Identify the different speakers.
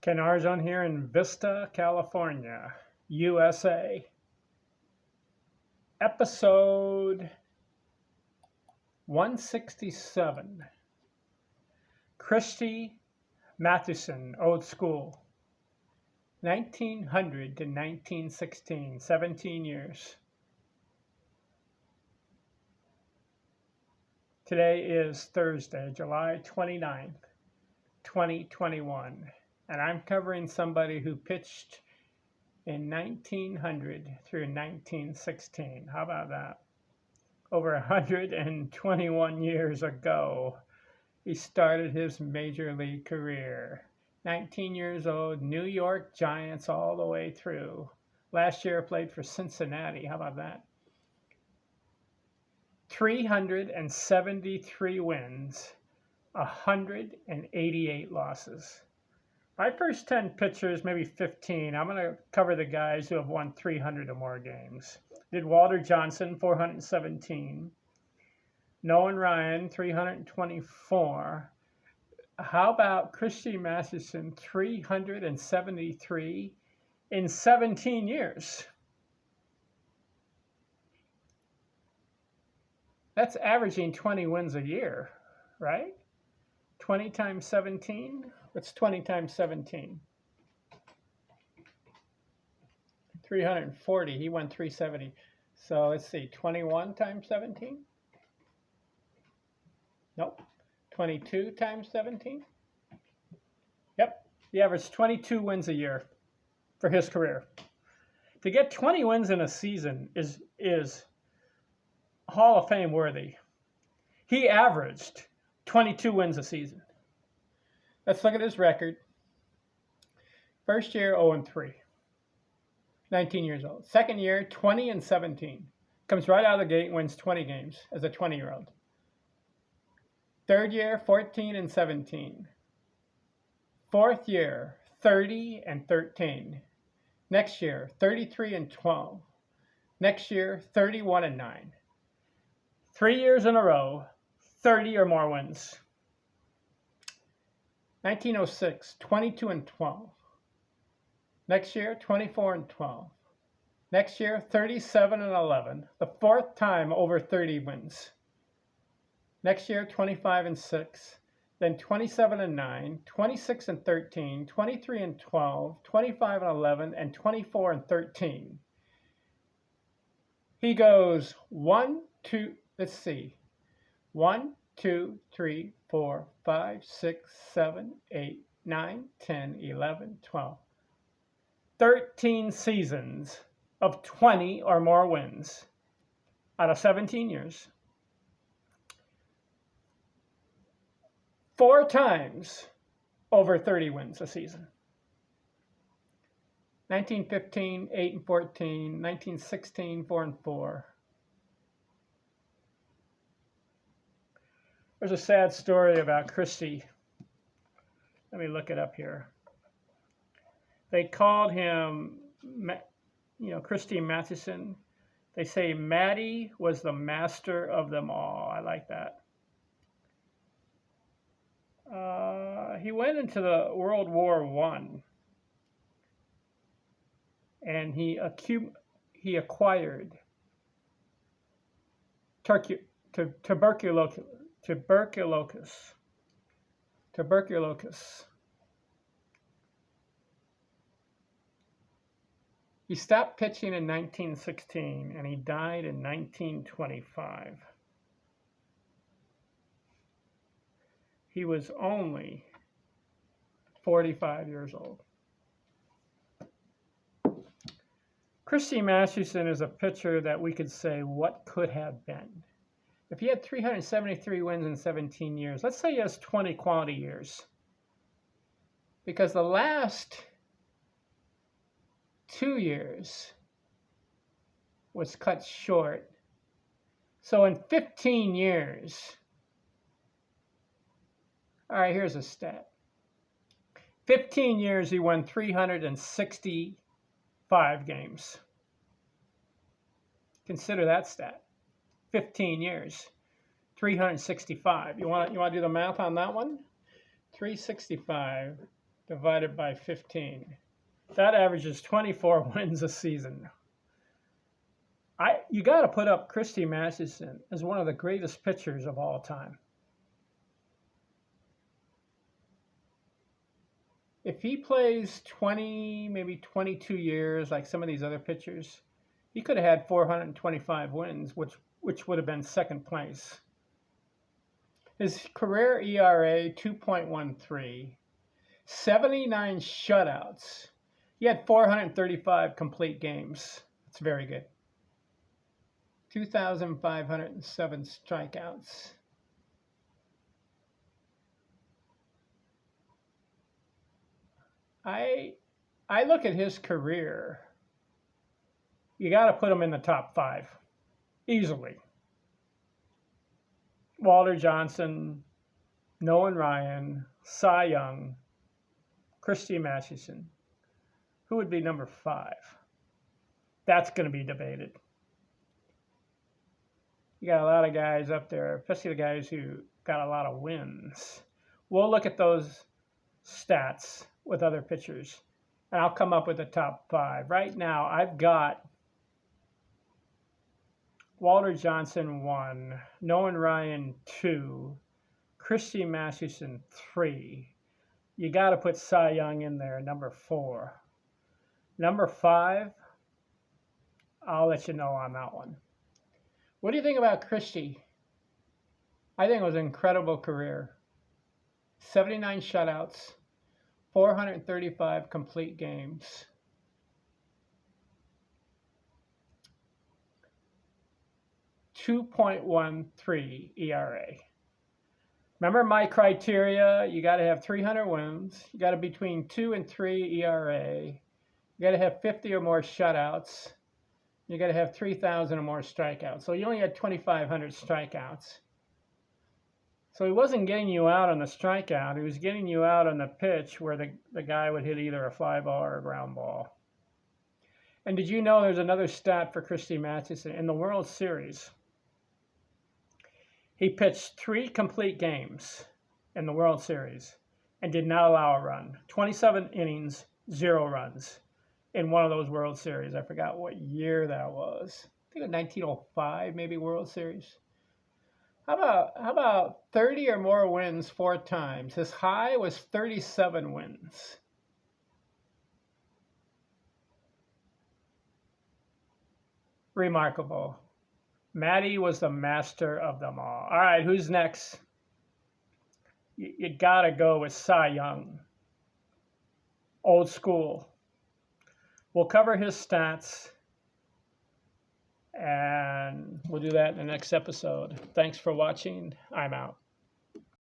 Speaker 1: Ken Arzon here in Vista, California, USA. Episode 167. Christy, Mathewson, Old School. 1900 to 1916, 17 years. Today is Thursday, July 29th, 2021. And I'm covering somebody who pitched in 1900 through 1916. How about that? Over 121 years ago, he started his major league career. 19 years old, New York Giants all the way through. Last year played for Cincinnati. How about that? 373 wins, 188 losses. My first 10 pitchers, maybe 15, I'm going to cover the guys who have won 300 or more games. Did Walter Johnson, 417. Nolan Ryan, 324. How about Christy Mathewson, 373 in 17 years? That's averaging 20 wins a year, right? 20 times 17? What's 20 times 17? 340. He won 370. So let's see, 21 times 17? Nope. 22 times 17? Yep. He averaged 22 wins a year for his career. To get 20 wins in a season is Hall of Fame worthy. He averaged 22 wins a season. Let's look at his record. First year, 0-3. 19 years old. Second year, 20-17. Comes right out of the gate and wins 20 games as a 20-year-old. Third year, 14-17. Fourth year, 30-13. Next year, 33-12. Next year, 31-9. 3 years in a row, 30 or more wins. 1906, 22-12. Next year, 24-12. Next year, 37-11. The fourth time over 30 wins. Next year, 25-6. Then 27-9, 26-13, 23-12, 25-11, and 24-13. He goes 1, 2, let's see. 1, 2, 3, 4, 5, 6, 7, 8, 9, 10, 11, 12. 13 seasons of 20 or more wins out of 17 years. 4 times over 30 wins a season. 1915, 8-14, 1916, 4-4. There's a sad story about Christy. Let me look it up here. They called him, Christy Mathewson. They say Matty was the master of them all. I like that. He went into the World War I, and he acquired tuberculosis. He stopped pitching in 1916, and he died in 1925. He was only 45 years old. Christy Mathewson is a pitcher that we could say, what could have been? If he had 373 wins in 17 years, let's say he has 20 quality years. Because the last 2 years was cut short. So in 15 years, all right, here's a stat. 15 years, he won 365 games. Consider that stat. 15 years, 365. You want to do the math on that one? 365 divided by 15. That averages 24 wins a season. You got to put up Christy Mathewson as one of the greatest pitchers of all time. If he plays 20, maybe 22 years, like some of these other pitchers, he could have had 425 wins, which would have been second place. His career ERA, 2.13, 79 shutouts. He had 435 complete games. That's very good. 2,507 strikeouts. I look at his career. You got to put him in the top 5, easily. Walter Johnson, Nolan Ryan, Cy Young, Christy Mathewson. Who would be number 5? That's going to be debated. You got a lot of guys up there, especially the guys who got a lot of wins. We'll look at those stats with other pitchers, and I'll come up with the top 5. Right now, I've got Walter Johnson 1, Nolan Ryan 2, Christy Mathewson 3. You got to put Cy Young in there, number 4. Number 5, I'll let you know on that one. What do you think about Christy? I think it was an incredible career. 79 shutouts, 435 complete games. .13 ERA. Remember my criteria, you got to have 300 wins, you got to be between 2 and 3 ERA, you got to have 50 or more shutouts, you got to have 3,000 or more strikeouts. So you only had 2,500 strikeouts. So he wasn't getting you out on the strikeout, he was getting you out on the pitch where the guy would hit either a fly ball or a ground ball. And did you know there's another stat for Christy Mathewson? In the World Series, he pitched 3 complete games in the World Series and did not allow a run. 27 innings, 0 runs in one of those World Series. I forgot what year that was. I think it was 1905, maybe, World Series. How about 30 or more wins 4 times? His high was 37 wins. Remarkable. Matty was the master of them all. All right, who's next? You got to go with Cy Young. Old school. We'll cover his stats, and we'll do that in the next episode. Thanks for watching. I'm out.